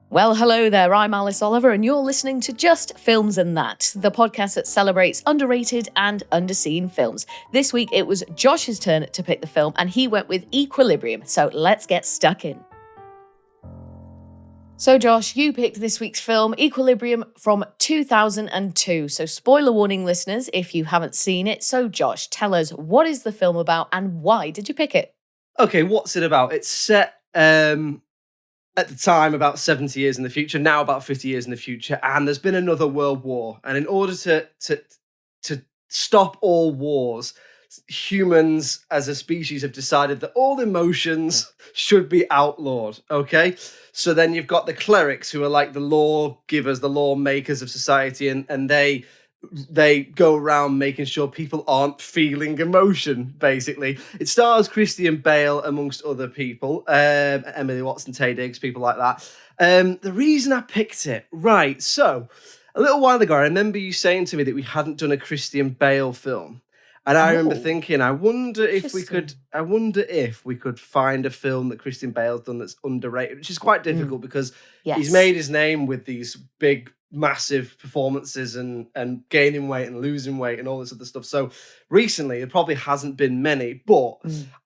Well, hello there, I'm Alice Oliver, and you're listening to Just Films and That, the podcast that celebrates underrated and underseen films. This week, it was Josh's turn to pick the film, and he went with Equilibrium, so let's get stuck in. So, Josh, you picked this week's film, Equilibrium, from 2002. So, spoiler warning, listeners, if you haven't seen it. So, Josh, tell us, what is the film about and why did you pick it? Okay, what's it about? It's set at the time about 70 years in the future, now about 50 years in the future, and there's been another world war. And in order to stop all wars, humans as a species have decided that all emotions should be outlawed, okay? So then you've got the clerics, who are like the law givers, the law makers of society, and they go around making sure people aren't feeling emotion, basically. It stars Christian Bale, amongst other people, Emily Watson, Taye Diggs, people like that. The reason I picked it, right, so a little while ago, I remember you saying to me that we hadn't done a Christian Bale film. And I remember thinking, I wonder if we could find a film that Christian Bale's done that's underrated, which is quite difficult because he's made his name with these big, massive performances and gaining weight and losing weight and all this other stuff. So recently, there probably hasn't been many, but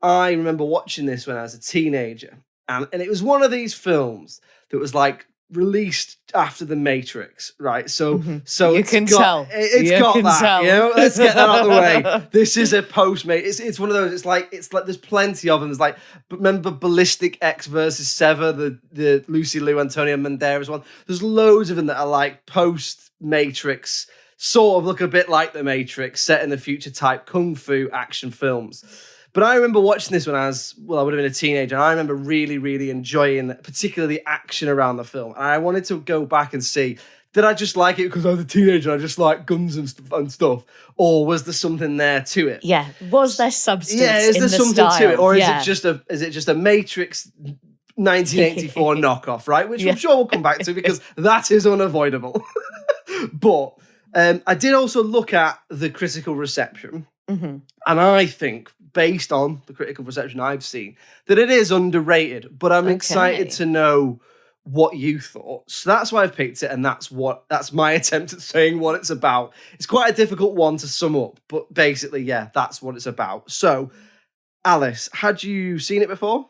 I remember watching this when I was a teenager, and it was one of these films that was like released after The Matrix, right? So you it's can got, tell. It's You got can that, tell. you know? Let's get that out of the way. This is a post-Matrix. It's one of those, it's like there's plenty of them. There's like, remember Ballistic X versus Sever, the Lucy Liu, Antonio Banderas one? There's loads of them that are like post-Matrix, sort of look a bit like The Matrix, set in the future type kung fu action films. But I remember watching this when I would have been a teenager, and I remember really, really enjoying particularly the action around the film. And I wanted to go back and see, did I just like it because I was a teenager and I just like guns and stuff? Or was there something there to it? Yeah, was there substance is in there the something style? to it? Or is it just a Matrix 1984 knockoff, right? Which I'm sure we'll come back to because that is unavoidable. But I did also look at the critical reception. And I think, based on the critical reception I've seen, that it is underrated. But I'm excited to know what you thought. So that's why I've picked it, and that's my attempt at saying what it's about. It's quite a difficult one to sum up, but basically, yeah, that's what it's about. So, Alice, had you seen it before?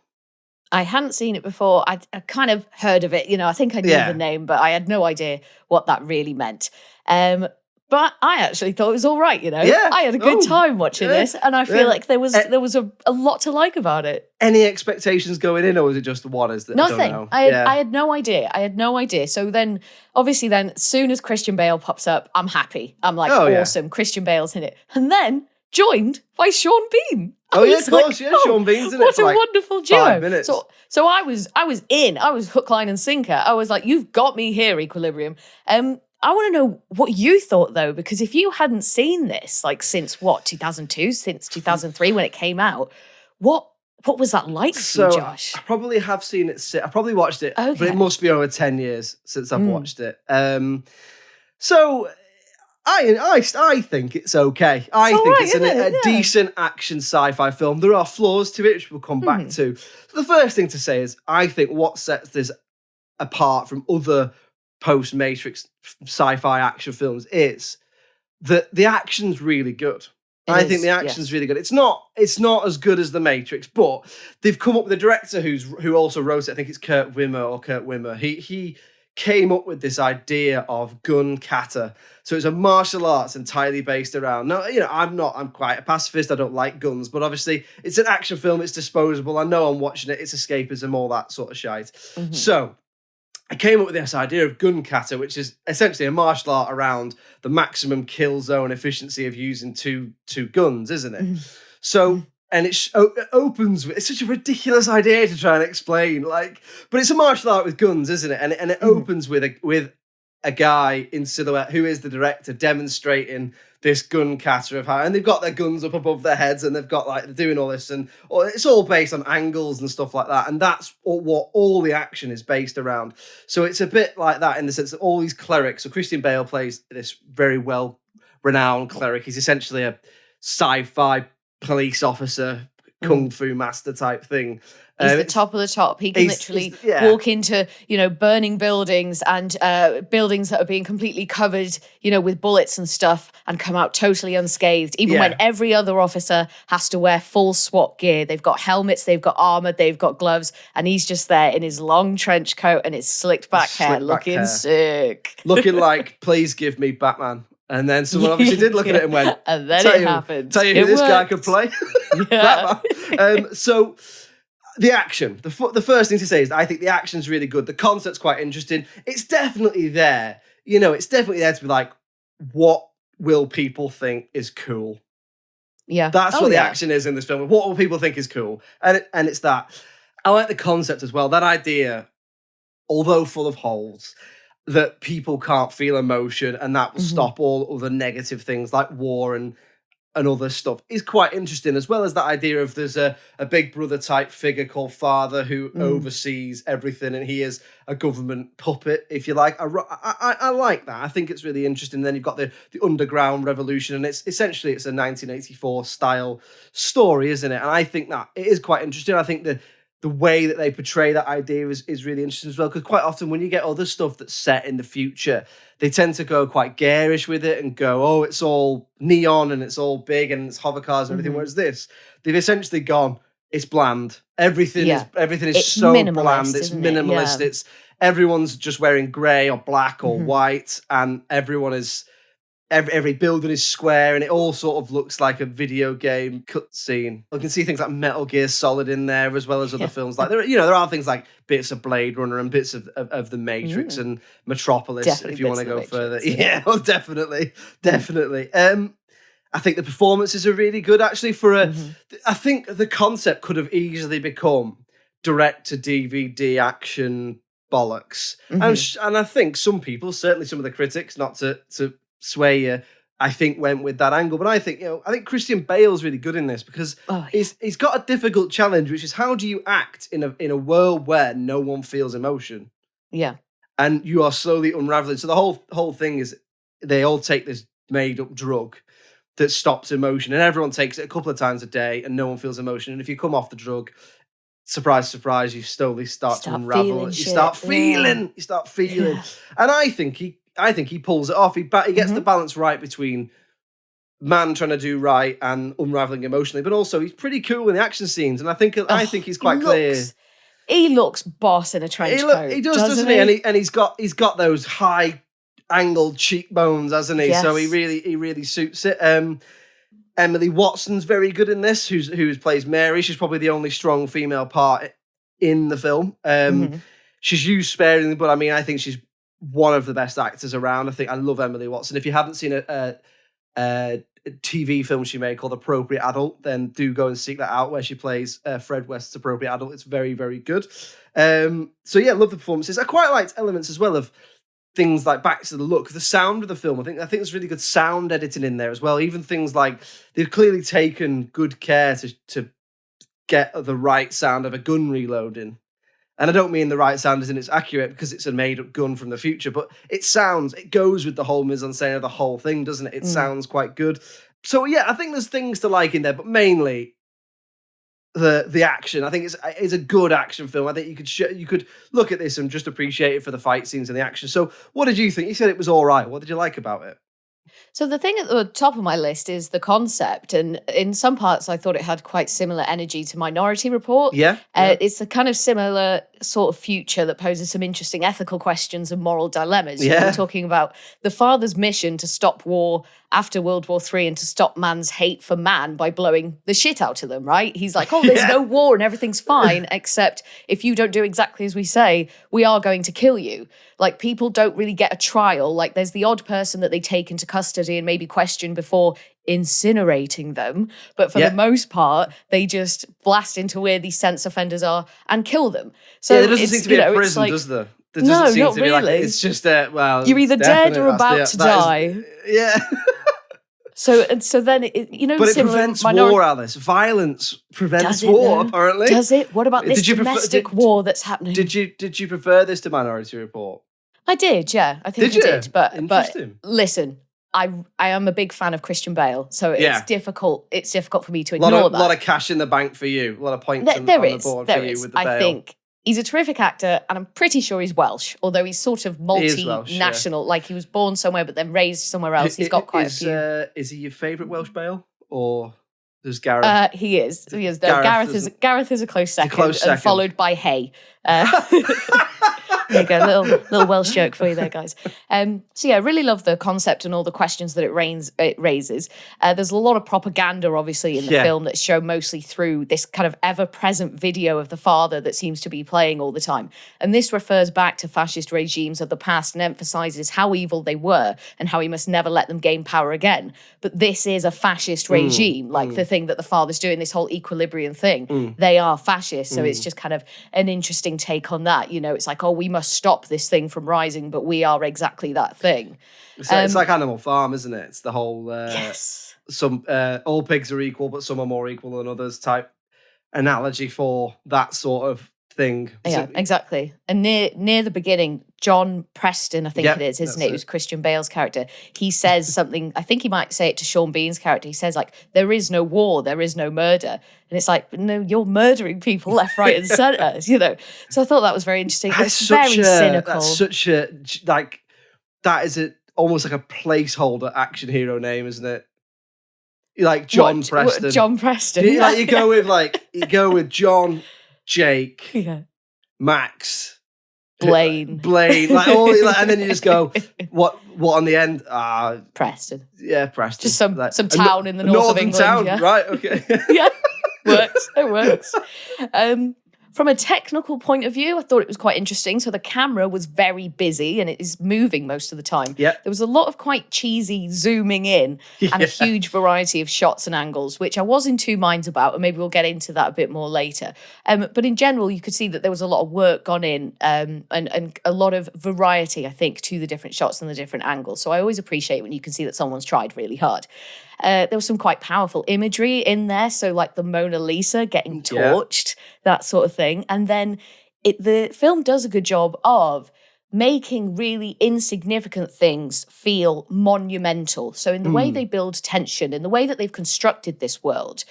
I hadn't seen it before. I kind of heard of it. You know, I think I knew the name, but I had no idea what that really meant. But I actually thought it was all right, you know. Yeah. I had a good time watching this, and I feel like there was a lot to like about it. Any expectations going in, or was it just the one? Nothing. I had no idea. I had no idea. So then, obviously, as soon as Christian Bale pops up, I'm happy. I'm like, awesome. Christian Bale's in it, and then joined by Sean Bean. Of course, Sean Bean's in it. What a wonderful duo! 5 minutes. So I was in. I was hook, line, and sinker. I was like, you've got me here, Equilibrium. I want to know what you thought, though, because if you hadn't seen this, like, since 2002, since 2003 when it came out, what was that like for you, Josh? I probably have seen it. I probably watched it, but it must be over 10 years since I've watched it. So I think it's okay. I think it's a decent action sci-fi film. There are flaws to it, which we'll come back to. So the first thing to say is, I think what sets this apart from other post-Matrix sci-fi action films is that the action's really good. I think the action's really good. It's not as good as The Matrix, but they've come up with a director who also wrote it. I think it's Kurt Wimmer. He came up with this idea of gun kata. So it's a martial arts entirely based around. Now, you know, I'm quite a pacifist. I don't like guns, but obviously it's an action film. It's disposable. I know I'm watching it. It's escapism, all that sort of shite. So I came up with this idea of gun kata, which is essentially a martial art around the maximum kill zone efficiency of using two guns, isn't it? So, and it opens with, it's such a ridiculous idea to try and explain, but it's a martial art with guns, isn't it? And it opens with a guy in silhouette who is the director demonstrating this gun kata of how, and they've got their guns up above their heads, and they've got they're doing all this, and it's all based on angles and stuff like that, and that's what all the action is based around. So it's a bit like that in the sense that all these clerics. So Christian Bale plays this very well renowned cleric. He's essentially a sci-fi police officer, kung fu master type thing. He's the top of the top. He can literally walk into, burning buildings and buildings that are being completely covered, with bullets and stuff and come out totally unscathed, even when every other officer has to wear full SWAT gear. They've got helmets, they've got armor, they've got gloves, and he's just there in his long trench coat and his slicked back hair, looking sick. Looking like, please give me Batman. And then someone obviously did look at it and went, and then it happened. Tell you who this guy could play. Batman. So the action, the first thing to say is that I think the action's really good. The concept's quite interesting. It's definitely there. It's definitely there to be like, what will people think is cool? Yeah. That's what the action is in this film. What will people think is cool? And it's that. I like the concept as well. That idea, although full of holes, that people can't feel emotion and that will stop all other negative things like war and other stuff is quite interesting, as well as that idea of there's a big brother type figure called Father who oversees everything, and he is a government puppet, if you like. I like that. I think it's really interesting. And then you've got the underground revolution, and it's essentially a 1984 style story, isn't it? And I think that it is quite interesting. I think the way that they portray that idea is really interesting as well, because quite often when you get other stuff that's set in the future, they tend to go quite garish with it and go, oh, it's all neon and it's all big and it's hover cars and everything. Whereas they've essentially gone, it's bland. Everything is it's so bland. It's It? minimalist. Yeah. It's everyone's just wearing grey or black or white, and everyone is. Every building is square, and it all sort of looks like a video game cutscene. I can see things like Metal Gear Solid in there, as well as other films. Like there are things like bits of Blade Runner and bits of The Matrix and Metropolis. Definitely if you want to go Matrix, further, definitely. I think the performances are really good. Actually, I think the concept could have easily become direct to DVD action bollocks, and I think some people, certainly some of the critics, not to sway you, I think went with that angle. But I think Christian Bale's really good in this, because he's got a difficult challenge, which is how do you act in a world where no one feels emotion? Yeah. And you are slowly unraveling. So the whole thing is they all take this made up drug that stops emotion, and everyone takes it a couple of times a day and no one feels emotion. And if you come off the drug, surprise, surprise, you slowly start to unravel. You start feeling. Yeah. And I think he pulls it off. He gets the balance right between man trying to do right and unraveling emotionally, but also he's pretty cool in the action scenes. And I think he's quite clear. He looks boss in a trench coat. He does, doesn't he? And he's got those high angled cheekbones, hasn't he? Yes. So he really suits it. Emily Watson's very good in this, who plays Mary. She's probably the only strong female part in the film. She's used sparingly, but I think she's one of the best actors around. I love Emily Watson. If you haven't seen a TV film she made called Appropriate Adult, then do go and seek that out, where she plays Fred West's Appropriate Adult. It's very, very good. So yeah, love the performances. I quite liked elements as well of things like back to the look, the sound of the film. I think there's really good sound editing in there as well. Even things like they've clearly taken good care to get the right sound of a gun reloading. And I don't mean the right sound as in it's accurate because it's a made-up gun from the future, but it goes with the whole mise-en-scène of the whole thing, doesn't it? It sounds quite good. So yeah, I think there's things to like in there, but mainly the action. I think it's a good action film. I think you could look at this and just appreciate it for the fight scenes and the action. So what did you think? You said it was all right. What did you like about it? So the thing at the top of my list is the concept, and in some parts I thought it had quite similar energy to Minority Report. Yeah. It's a kind of similar sort of future that poses some interesting ethical questions and moral dilemmas. Yeah. We're talking about the father's mission to stop war after World War III and to stop man's hate for man by blowing the shit out of them, right? He's like, oh, there's no war and everything's fine, except if you don't do exactly as we say, we are going to kill you. Like, people don't really get a trial. Like, there's the odd person that they take into custody and maybe question before incinerating them. But for the most part, they just blast into where these sex offenders are and kill them. So there doesn't seem to be a prison, does there? There doesn't seem to be really. It's just you're either dead or about to die. Yeah. So then, but it prevents war, Alice. Violence prevents war, apparently. Does it? What about this domestic war that's happening? Did you prefer this to Minority Report? I did, yeah. I think I did. But listen, I am a big fan of Christian Bale, so it's difficult. It's difficult for me to ignore that. A lot of cash in the bank for you. A lot of points on the board for you with the Bale. I think he's a terrific actor, and I'm pretty sure he's Welsh, although he's sort of multinational. Like he was born somewhere, but then raised somewhere else. He's got quite a few. Is he your favourite Welsh Bale, or there's Gareth? He is. He is. No, Gareth is a close second, and followed by Hay. There you go, little Welsh joke for you there, guys. So yeah, I really love the concept and all the questions that it raises. There's a lot of propaganda, obviously, in the film that's shown mostly through this kind of ever-present video of the father that seems to be playing all the time. And this refers back to fascist regimes of the past and emphasizes how evil they were and how he must never let them gain power again. But this is a fascist regime, like the thing that the father's doing, this whole equilibrium thing. They are fascist, so it's just kind of an interesting take on that. You know, it's like, oh, we must stop this thing from rising, but we are exactly that thing. It's like Animal Farm, isn't it? It's the whole some all pigs are equal, but some are more equal than others type analogy for that sort of thing. Yeah, exactly. And near the beginning, John Preston, I think it is, isn't it? It was Christian Bale's character. He says something, I think he might say it to Sean Bean's character. He says, like, there is no war, there is no murder. And it's like, no, you're murdering people left, right, and centre, you know. So I thought that was very interesting. It's very cynical. That's such a, like, that is almost like a placeholder action hero name, isn't it? Like John Preston. John Preston. You go with John, Jake, Max, Blaine, like all, and then you just go, what on the end? Preston. Yeah, Preston. Just some town in the north of England. Town, yeah. Right? Okay. Yeah, works. It works. From a technical point of view, I thought it was quite interesting. So the camera was very busy and it is moving most of the time. Yeah. There was a lot of quite cheesy zooming in and a huge variety of shots and angles, which I was in two minds about, and maybe we'll get into that a bit more later. But in general, you could see that there was a lot of work gone in and a lot of variety, I think, to the different shots and the different angles. So I always appreciate when you can see that someone's tried really hard. There was some quite powerful imagery in there. So like the Mona Lisa getting torched, that sort of thing. And then the film does a good job of making really insignificant things feel monumental. So in the way they build tension, in the way that they've constructed this world,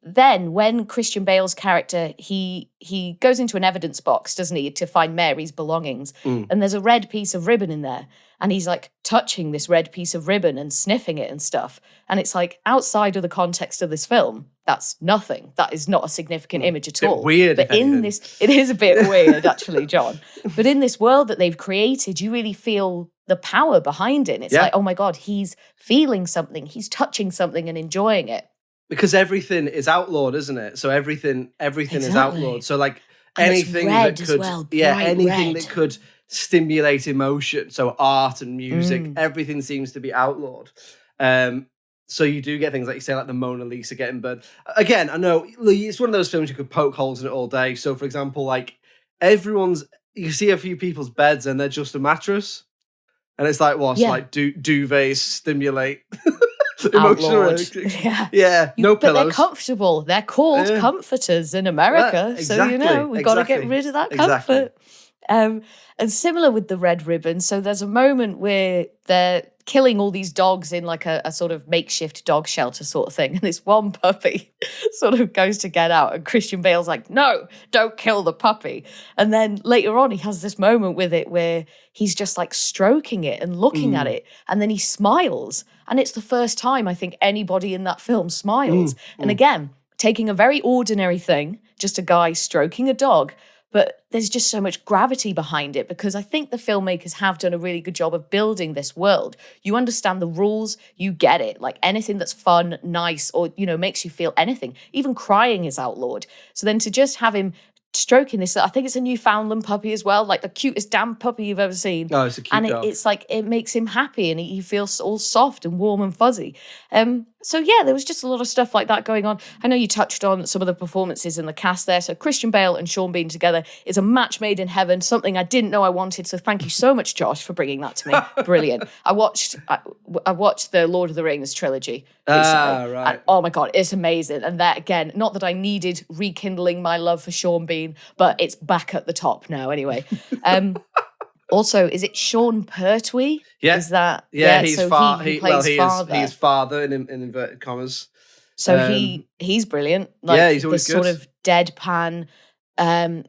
then when Christian Bale's character, he goes into an evidence box, doesn't he, to find Mary's belongings. And there's a red piece of ribbon in there. And he's like touching this red piece of ribbon and sniffing it and stuff. And it's like, outside of the context of this film, that's nothing. That is not a significant image at all. Weird. But in this, it is a bit weird, actually, John. But in this world that they've created, you really feel the power behind it. And it's like, oh my God, he's feeling something. He's touching something and enjoying it. Because everything is outlawed, isn't it? So everything is outlawed. So like anything that could, anything that could stimulate emotion. So art and music, everything seems to be outlawed. So you do get things like you say, like the Mona Lisa getting burned. Again, I know it's one of those films you could poke holes in it all day. So for example, like you see a few people's beds and they're just a mattress, and it's like like duvets stimulate. Emotional. No pillows. But they're comfortable. They're called comforters in America. Exactly, so, you know, we've got to get rid of that comfort. And similar with the red ribbon. So there's a moment where they're killing all these dogs in like a sort of makeshift dog shelter sort of thing. And this one puppy sort of goes to get out. And Christian Bale's like, no, don't kill the puppy. And then later on, he has this moment with it where he's just like stroking it and looking at it. And then he smiles. And it's the first time I think anybody in that film smiles. And again, taking a very ordinary thing, just a guy stroking a dog, but there's just so much gravity behind it because I think the filmmakers have done a really good job of building this world. You understand the rules, you get it. Like anything that's fun, nice, or, you know, makes you feel anything. Even crying is outlawed. So then to just have him stroking this, I think it's a Newfoundland puppy as well, like the cutest damn puppy you've ever seen. Oh, it's a cute dog. It's like, it makes him happy and he feels all soft and warm and fuzzy. So yeah, there was just a lot of stuff like that going on. I know you touched on some of the performances in the cast there. So Christian Bale and Sean Bean together is a match made in heaven, something I didn't know I wanted. So thank you so much, Josh, for bringing that to me. Brilliant. I watched the Lord of the Rings trilogy recently. Right. And, oh my God, it's amazing. And that again, not that I needed rekindling my love for Sean Bean, but it's back at the top now anyway. Also, is it Sean Pertwee? Yeah. Is that He's so he plays father. He is father in inverted commas. So he's brilliant. Like he's always this good. sort of deadpan,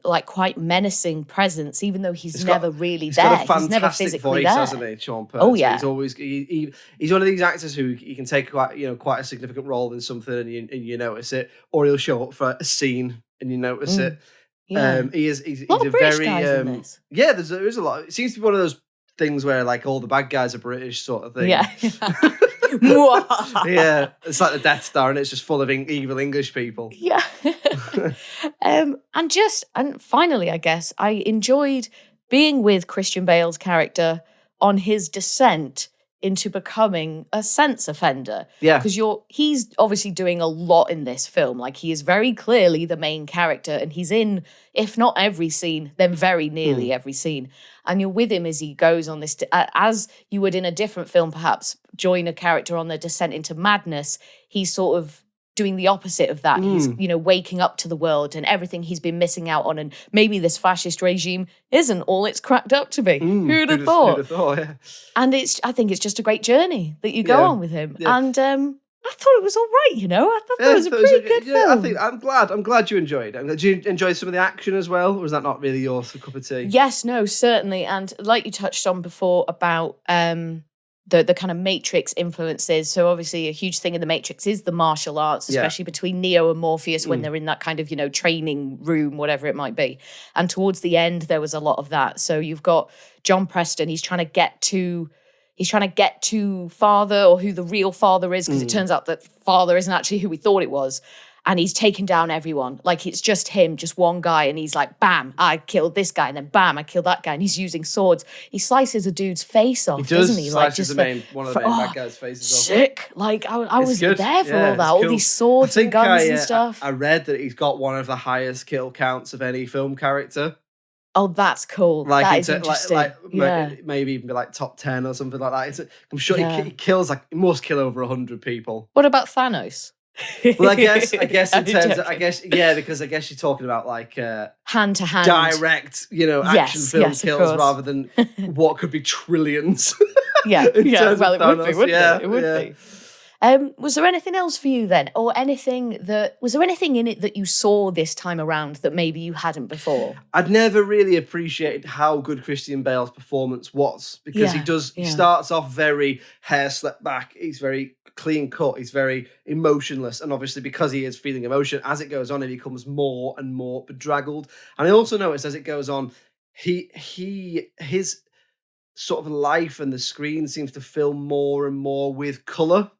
like quite menacing presence, even though he's never really there. Got a fantastic he's never physically voice, there. hasn't he, Sean Pertwee? Oh yeah, he's always he's one of these actors who you can take quite a significant role in something and you notice it, or he'll show up for a scene and you notice it. Yeah, he's a lot of British guys in this. Yeah, there's a lot. It seems to be one of those things where like all the bad guys are British sort of thing. Yeah. Yeah, it's like the Death Star and it's just full of evil English people. Yeah. And finally, I guess, I enjoyed being with Christian Bale's character on his descent into becoming a sense offender. Yeah. Because he's obviously doing a lot in this film. Like, he is very clearly the main character, and he's in, if not every scene, then very nearly every scene. And you're with him as he goes on this, as you would in a different film, perhaps, join a character on the descent into madness. He's sort of doing the opposite of that. He's, waking up to the world and everything he's been missing out on. And maybe this fascist regime isn't all it's cracked up to be. Who'd have thought? Who'd have thought, yeah. And I think it's just a great journey that you go on with him. Yeah. And I thought it was all right, I thought it was a pretty good film. I'm glad you enjoyed it. Did you enjoy some of the action as well? Or was that not really your cup of tea? Yes, no, certainly. And like you touched on before about the kind of Matrix influences. So obviously a huge thing in the Matrix is the martial arts, especially between Neo and Morpheus when they're in that kind of, training room, whatever it might be. And towards the end, there was a lot of that. So you've got John Preston, he's trying to get to father, or who the real father is, because it turns out that father isn't actually who we thought it was. And he's taken down everyone. Like, it's just him, just one guy. And he's like, bam, I killed this guy. And then bam, I killed that guy. And he's using swords. He slices a dude's face off, doesn't he? Like, just one of the main bad guys' faces sick. Off. Like, I was there for all that. All these swords and guns and stuff. I read that he's got one of the highest kill counts of any film character. Oh, that's cool. Like, that is interesting. Maybe even be like top 10 or something like that. I'm sure he kills, he must kill over 100 people. What about Thanos? Well, I guess in terms of, because I guess you're talking about like hand to hand, direct, action film kills rather than what could be trillions. Well, it would be, wouldn't it? It would be. Was there anything else for you then, or was there anything in it that you saw this time around that maybe you hadn't before? I'd never really appreciated how good Christian Bale's performance was, because he starts off very hair slicked back. He's very clean cut. He's very emotionless, and obviously because he is feeling emotion, as it goes on, he becomes more and more bedraggled. And I also noticed as it goes on, his sort of life and the screen seems to fill more and more with color.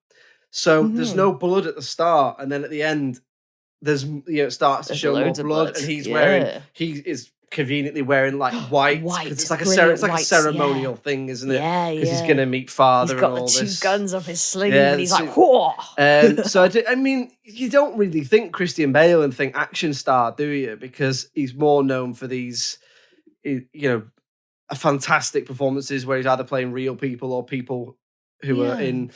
So there's no blood at the start, and then at the end, there's it starts to show more blood, and he is conveniently wearing like white. It's like a ceremonial thing, isn't it? Yeah, because he's gonna meet father. He's got and all the this. Two guns off his sleeve, and he's like, whoa. So I mean, you don't really think Christian Bale and think action star, do you? Because he's more known for these, fantastic performances where he's either playing real people or people who are in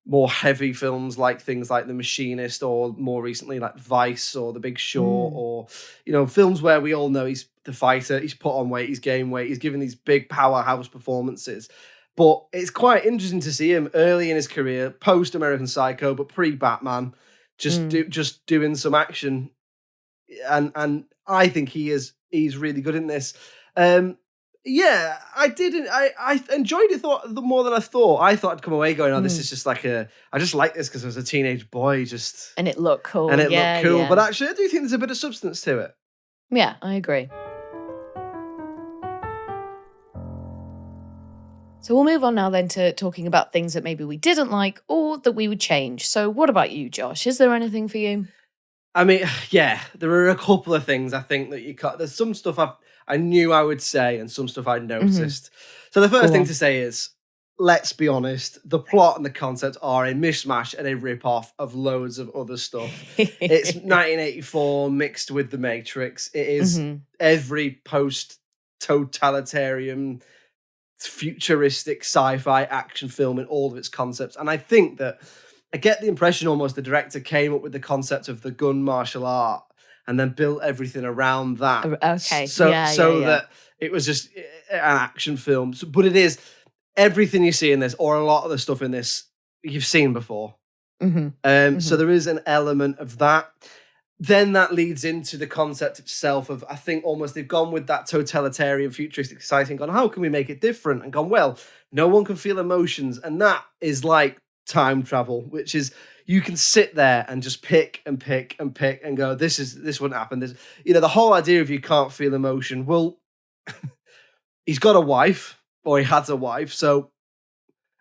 more heavy films, like things like The Machinist, or more recently like Vice or The Big Short, or films where we all know he's the fighter, he's put on weight, he's gained weight, he's given these big powerhouse performances. But it's quite interesting to see him early in his career, post American Psycho, but pre Batman, just doing some action, and I think he's really good in this. Yeah, I didn't. I enjoyed it more than I thought. I thought I'd come away going, "Oh, this is just like I just like this because I was a teenage boy." And it looked cool. And it looked cool. Yeah. But actually, I do think there's a bit of substance to it. Yeah, I agree. So we'll move on now then to talking about things that maybe we didn't like or that we would change. So what about you, Josh? Is there anything for you? I mean, yeah, there are a couple of things I think that you cut. There's some stuff I knew I would say and some stuff I noticed. So the first thing to say is, let's be honest, the plot and the concept are a mishmash and a rip-off of loads of other stuff. It's 1984 mixed with The Matrix. It is every post-totalitarian, futuristic sci-fi action film in all of its concepts. And I think that I get the impression almost the director came up with the concept of the gun martial art and then built everything around that. Okay. So that It was just an action film. But it is everything you see in this, or a lot of the stuff in this, you've seen before. So there is an element of that. Then that leads into the concept itself of, I think almost they've gone with that totalitarian futuristic society and gone, how can we make it different? And gone, well, no one can feel emotions. And that is like time travel, which is you can sit there and just pick and pick and pick and go, this wouldn't happen. This, the whole idea of you can't feel emotion. Well, he's got a wife, or he had a wife. So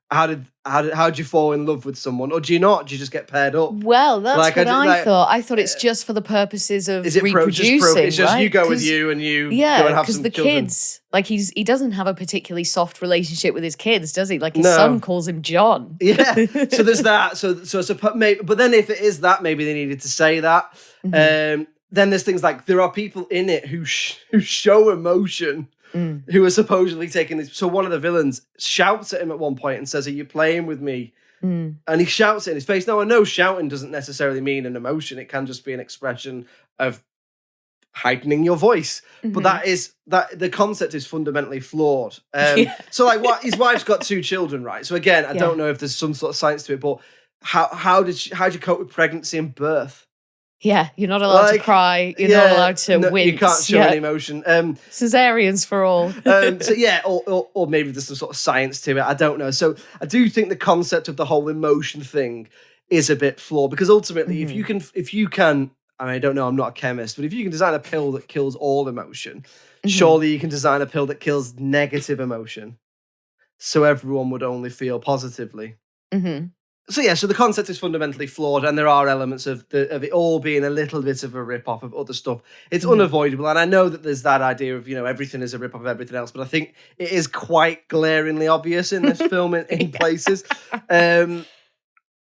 how did you fall in love with someone, or do you not? Do you just get paired up? Well, that's what I thought. I thought it's just for the purposes of reproducing. It's just you go with you and you go and have some children. Because the kids, like he doesn't have a particularly soft relationship with his kids, does he? Like his son calls him John. Yeah. So there's that. But then if it is that, maybe they needed to say that. Then there's things like there are people in it who show emotion. Who are supposedly taking this. So one of the villains shouts at him at one point and says, "Are you playing with me?" And he shouts it in his face. Now, I know shouting doesn't necessarily mean an emotion. It can just be an expression of heightening your voice. But that the concept is fundamentally flawed. So like his wife's got 2 children, right? So again, I don't know if there's some sort of science to it, but how did you cope with pregnancy and birth? Yeah, you're not allowed to cry. You're not allowed to wince. You can't show any emotion. Cesareans for all. Or maybe there's some sort of science to it. I don't know. So I do think the concept of the whole emotion thing is a bit flawed, because ultimately, if you can, I don't know, I'm not a chemist, but if you can design a pill that kills all emotion, surely you can design a pill that kills negative emotion, so everyone would only feel positively. So the concept is fundamentally flawed, and there are elements of it all being a little bit of a rip-off of other stuff. It's unavoidable, and I know that there's that idea of, everything is a rip-off of everything else, but I think it is quite glaringly obvious in this film in places. And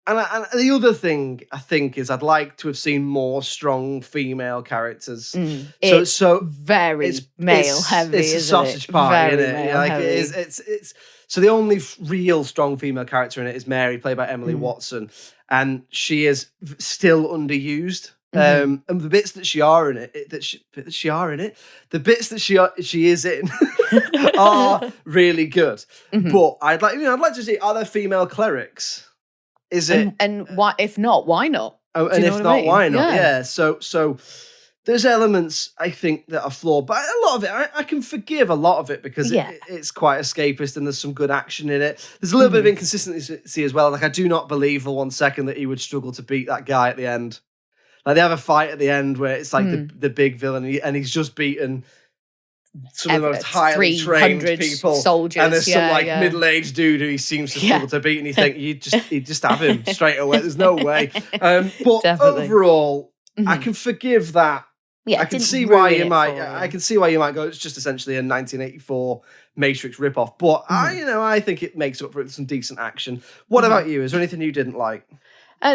the other thing, I think, is I'd like to have seen more strong female characters. It's very male-heavy, It's a sausage party, isn't it? Like, it is, it's so the only real strong female character in it is Mary, played by Emily Watson, and she is still underused. And the bits that she are in it, the bits that she is in are really good. But I'd like to see, are there female clerics? Is it? And why? If not, why not? And if not, why not? Yeah. So there's elements, I think, that are flawed, but a lot of it, I can forgive a lot of it, because it's quite escapist and there's some good action in it. There's a little bit of inconsistency as well. Like, I do not believe for 1 second that he would struggle to beat that guy at the end. Like, they have a fight at the end where it's like the big villain, and he's just beaten some of the most highly trained people, soldiers, and there's some middle-aged dude who he seems to struggle to beat, and you think you'd just have him straight away. There's no way. But definitely. Overall, I can forgive that. Yeah, I can see why you might. I can see why you might go, it's just essentially a 1984 Matrix ripoff. But I think it makes up for it with some decent action. What about you? Is there anything you didn't like?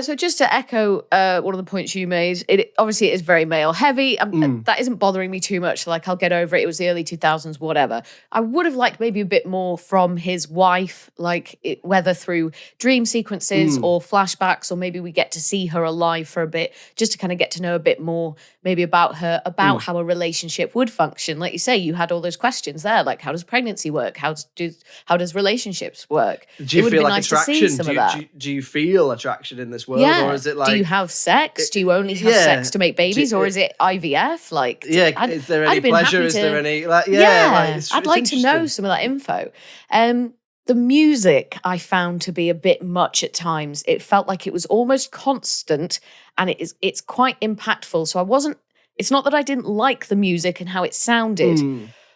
So just to echo one of the points you made, it obviously is very male heavy. That isn't bothering me too much. Like, I'll get over it. It was the early 2000s, whatever. I would have liked maybe a bit more from his wife, like whether through dream sequences or flashbacks, or maybe we get to see her alive for a bit, just to kind of get to know a bit more maybe about her, about how a relationship would function. Like you say, you had all those questions there, like how does pregnancy work? How does relationships work? Do you feel like attraction? Do you feel attraction in this world, or is it like, do you have sex? Do you only have sex to make babies, or is it IVF? Like, is there any pleasure? Is there any I'd like to know some of that info. The music I found to be a bit much at times. It felt like it was almost constant, and it's quite impactful. So it's not that I didn't like the music and how it sounded,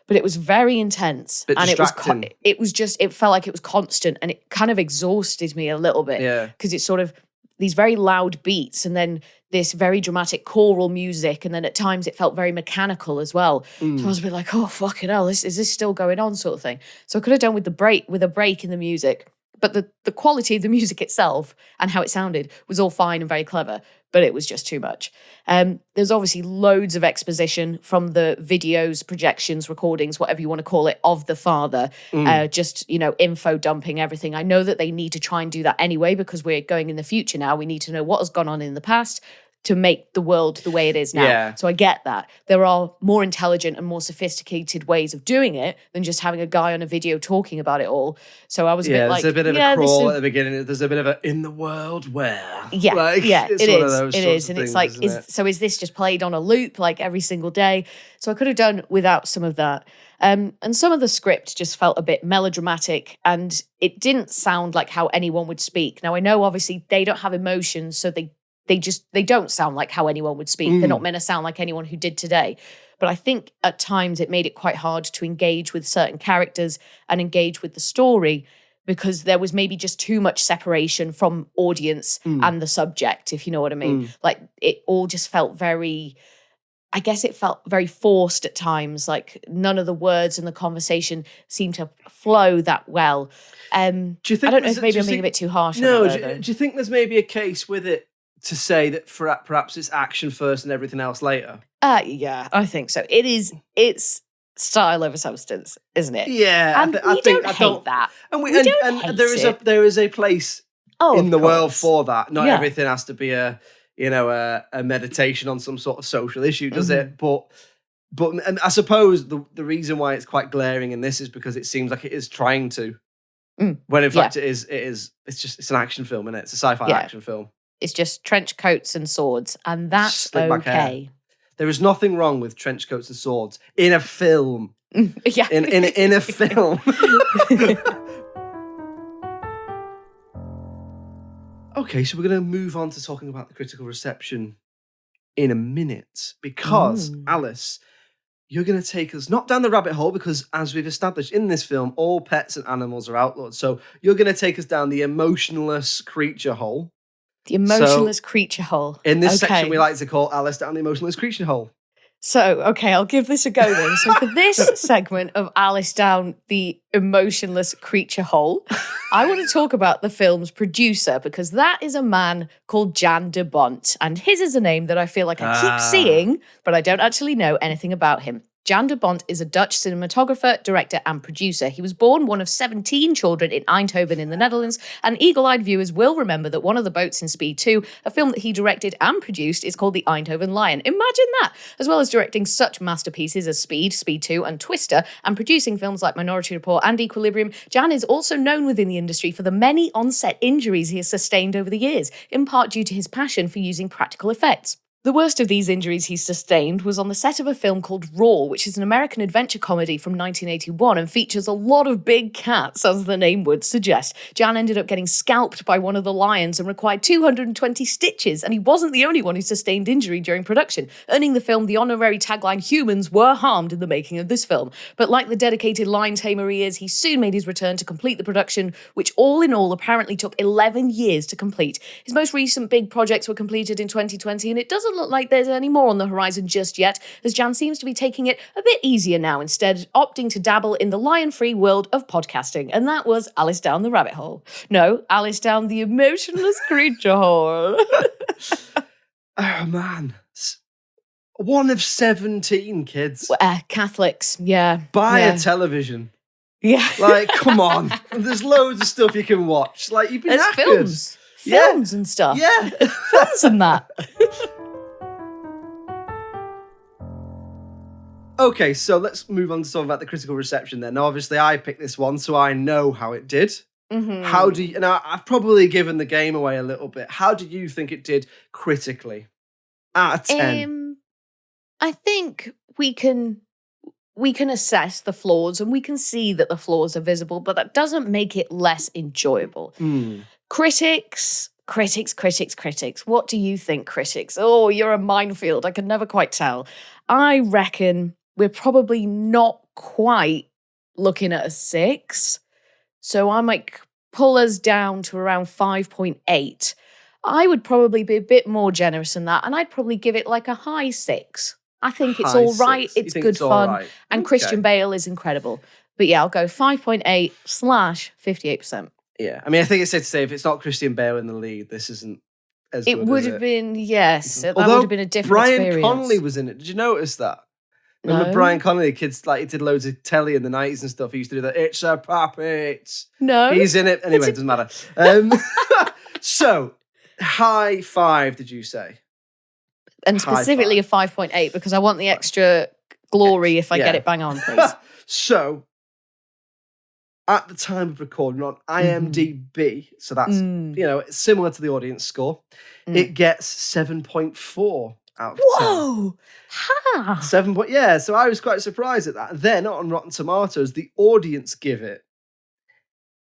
but it was very intense, and it felt like it was constant, and it kind of exhausted me a little bit, because it's sort of these very loud beats and then this very dramatic choral music, and then at times it felt very mechanical as well. So I was a bit like, oh, fucking hell, is this still going on, sort of thing. So I could have done with a break in the music. But the quality of the music itself and how it sounded was all fine and very clever, but it was just too much. There's obviously loads of exposition from the videos, projections, recordings, whatever you want to call it, of the father. Just, info dumping everything. I know that they need to try and do that anyway, because we're going in the future now. We need to know what has gone on in the past. to make the world the way it is now. Yeah. So I get that. There are more intelligent and more sophisticated ways of doing it than just having a guy on a video talking about it all. So I was a bit like, there's a bit of a crawl at the beginning. There's a bit of a in the world where. Yeah, like, it's it one is. Of those it is. And things, it's like, is this just played on a loop like every single day? So I could have done without some of that. And some of the script just felt a bit melodramatic and it didn't sound like how anyone would speak. Now I know obviously they don't have emotions, so they don't sound like how anyone would speak. They're not meant to sound like anyone who did today. But I think at times it made it quite hard to engage with certain characters and engage with the story because there was maybe just too much separation from audience and the subject, if you know what I mean. Like it all just felt very, I guess it felt very forced at times. Like none of the words in the conversation seemed to flow that well. Do you think I don't know if maybe I'm being a bit too harsh. No, on it, do you think there's maybe a case with it to say that perhaps it's action first and everything else later? Yeah, I think so. It's style over substance, isn't it? Yeah, and we don't hate that. And and there is a place in the world for that. Not everything has to be a meditation on some sort of social issue, does it? But I suppose the reason why it's quite glaring in this is because it seems like it is trying to. When in fact it's an action film, isn't it? It's a sci-fi action film. It's just trench coats and swords, and that's okay. There is nothing wrong with trench coats and swords in a film. Yeah. In a film. Okay, so we're going to move on to talking about the critical reception in a minute because, Alice, you're going to take us not down the rabbit hole because, as we've established in this film, all pets and animals are outlawed. So you're going to take us down the emotionless creature hole. The emotionless creature hole. In this section, we like to call Alice down the emotionless creature hole. So, okay, I'll give this a go then. So for this segment of Alice down the emotionless creature hole, I want to talk about the film's producer because that is a man called Jan de Bont. And his is a name that I feel like I keep seeing, but I don't actually know anything about him. Jan de Bont is a Dutch cinematographer, director, and producer. He was born one of 17 children in Eindhoven in the Netherlands, and eagle-eyed viewers will remember that one of the boats in Speed 2, a film that he directed and produced, is called the Eindhoven Lion. Imagine that! As well as directing such masterpieces as Speed, Speed 2, and Twister, and producing films like Minority Report and Equilibrium, Jan is also known within the industry for the many on-set injuries he has sustained over the years, in part due to his passion for using practical effects. The worst of these injuries he sustained was on the set of a film called Raw, which is an American adventure comedy from 1981 and features a lot of big cats, as the name would suggest. Jan ended up getting scalped by one of the lions and required 220 stitches, and he wasn't the only one who sustained injury during production, earning the film the honorary tagline, "Humans were harmed in the making of this film." But like the dedicated lion tamer he is, he soon made his return to complete the production, which all in all apparently took 11 years to complete. His most recent big projects were completed in 2020, and it doesn't look like there's any more on the horizon just yet, as Jan seems to be taking it a bit easier now, instead opting to dabble in the lion-free world of podcasting. And that was Alice down the rabbit hole. No, Alice down the emotionless creature hole. Oh, man. One of 17 kids. Catholics, yeah. Buy a television. Yeah. Like, come on. There's loads of stuff you can watch. Like, you've been knackered. Films and stuff. Yeah. Films and that. Okay, so let's move on to talk about the critical reception then. Now, obviously, I picked this one, so I know how it did. How do you... Now, I've probably given the game away a little bit. How do you think it did critically? Out of 10. I think we can assess the flaws and we can see that the flaws are visible, but that doesn't make it less enjoyable. Critics. What do you think, critics? Oh, you're a minefield. I could never quite tell. I reckon we're probably not quite looking at a 6. So I might pull us down to around 5.8. I would probably be a bit more generous than that, and I'd probably give it like a high 6. I think it's all right. It's good fun. And Christian Bale is incredible. But yeah, I'll go 5.8/58%. Yeah, I mean, I think it's safe to say if it's not Christian Bale in the lead, this isn't as good. It would have been, yes. That Although would have been a different Brian experience. Connolly was in it. Did you notice that? Remember Brian Connolly, kids, like, he did loads of telly in the 90s and stuff. He used to do that, "It's a puppet." No. He's in it. Anyway, it doesn't matter. So, high 5, did you say? And specifically a 5.8 because I want the extra glory if I get it bang on, please. So, at the time of recording on IMDb, so that's, it's similar to the audience score, it gets 7.4 out of 10. Whoa! Ha! 7 point, yeah, so I was quite surprised at that. Then on Rotten Tomatoes, the audience give it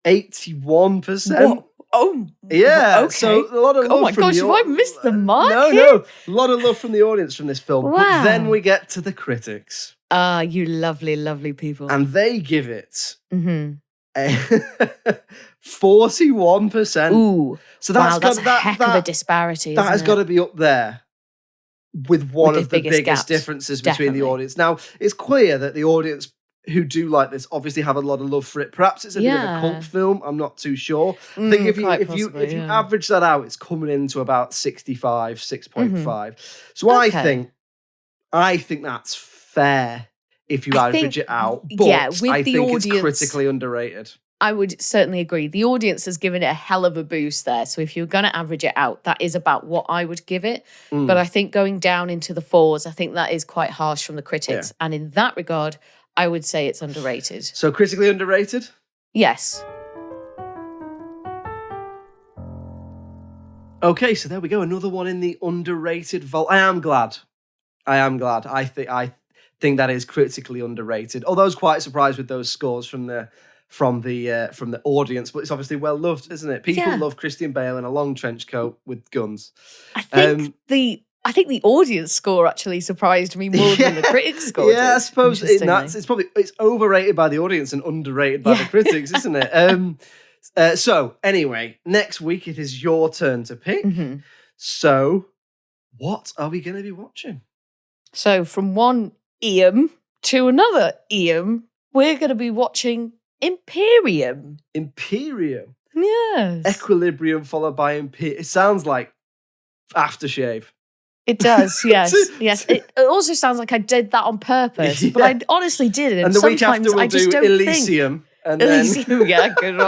81%. Whoa. Oh, yeah. Okay. So a lot of love. Oh my gosh, have I missed the mark? No, a lot of love from the audience from this film. Wow. But then we get to the critics. Ah, you lovely, lovely people. And they give it 41%. Ooh, so that's that's a heck of a disparity. That has got to be up there with one of the biggest gaps. Differences between the audience. Now, it's clear that the audience who do like this obviously have a lot of love for it. Perhaps it's a bit of a cult film. I'm not too sure. I think if you average that out, it's coming into about 65, 6.5. So I think that's fair if you average it out. But I think it's critically underrated. I would certainly agree. The audience has given it a hell of a boost there. So if you're going to average it out, that is about what I would give it. But I think going down into the 4s, I think that is quite harsh from the critics. And in that regard, I would say it's underrated. So critically underrated? Yes. Okay, so there we go. Another one in the underrated vault. I am glad. I think that is critically underrated. Although I was quite surprised with those scores from the audience, but it's obviously well loved, isn't it? People love Christian Bale in a long trench coat with guns. I think the audience score actually surprised me more than the critics score. Yeah, I suppose it's overrated by the audience and underrated by the critics, isn't it? So anyway, next week it is your turn to pick. So what are we going to be watching? So from one Ian to another Ian, we're going to be watching Imperium. Imperium? Yes. Equilibrium followed by Imperium. It sounds like aftershave. It does, yes. Yes. It also sounds like I did that on purpose, but I honestly didn't. And the week after we'll do Elysium. And Elysium, yeah, good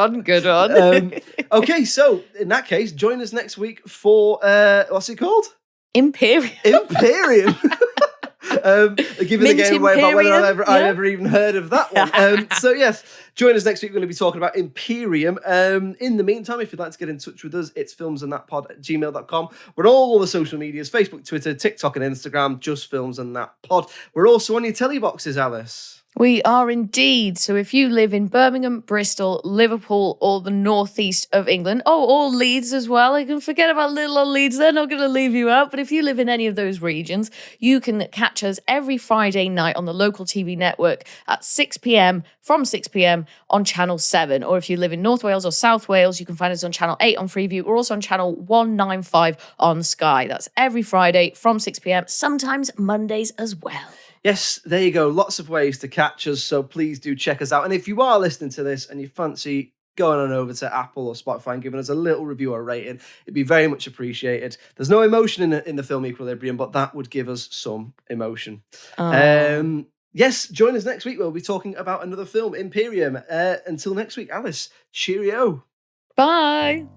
on. Okay, so in that case, join us next week for, what's it called? Imperium. Giving the game away about whether I've ever even heard of that one. So yes, join us next week. We're going to be talking about Imperium. In the meantime, if you'd like to get in touch with us, it's filmsandthatpod@gmail.com. We're on all the social medias, Facebook, Twitter, TikTok and Instagram, just Films and That Pod. We're also on your telly boxes, Alice. We are indeed. So if you live in Birmingham, Bristol, Liverpool, or the northeast of England, or Leeds as well, I can forget about little old Leeds, they're not going to leave you out. But if you live in any of those regions, you can catch us every Friday night on the local TV network at 6 p.m, from 6 p.m. on Channel 7. Or if you live in North Wales or South Wales, you can find us on Channel 8 on Freeview. We're also on Channel 195 on Sky. That's every Friday from 6 p.m, sometimes Mondays as well. Yes, there you go. Lots of ways to catch us, so please do check us out. And if you are listening to this and you fancy going on over to Apple or Spotify and giving us a little review or rating, it'd be very much appreciated. There's no emotion in the film Equilibrium, but that would give us some emotion. Yes, join us next week. We'll be talking about another film, Imperium. Until next week, Alice, cheerio. Bye.